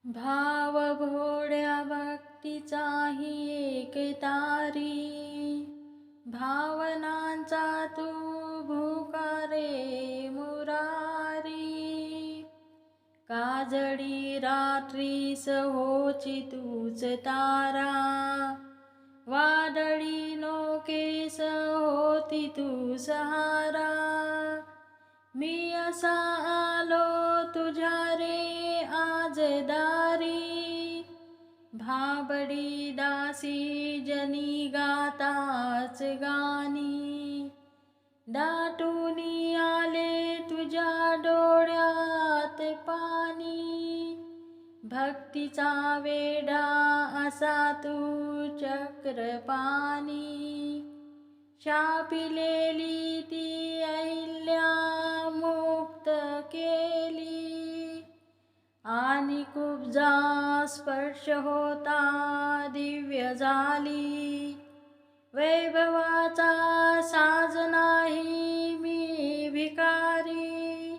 भाव भोळ्या भक्तीचाही एक तारी, भावनांचा तू भुकारे मुरारी. काजळी रात्रीस होची तूच तारा, वादळी नौकेस होती तू सहारा. मी असा आलो तुझ्या रे आज दारी, भाबडी दासी जनी गाताच गाणी. दाटूनी आले तुझ्या डोळ्यात पाणी, भक्तीचा वेडा असा तू चक्रपाणी. शापिलेली ती अहिल्या मुक्त केली, आणि कुब्जा स्पर्श होता दिव्य झाली. वैभवाचा साज नाही मी भिकारी,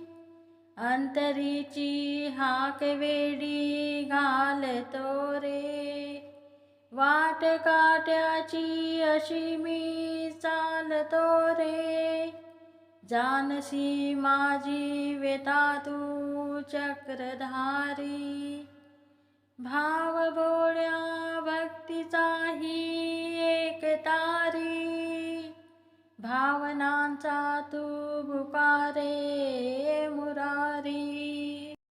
अंतरीची हाक वेडी घालतो रे. वाट काट्याची अशी मी चालतो रे, जानसी माझी व्यथा तू चक्रधारी. भाव भोळ्या भक्तीचाही एक तारी, भावनांचा तू भुकारे मुरारी.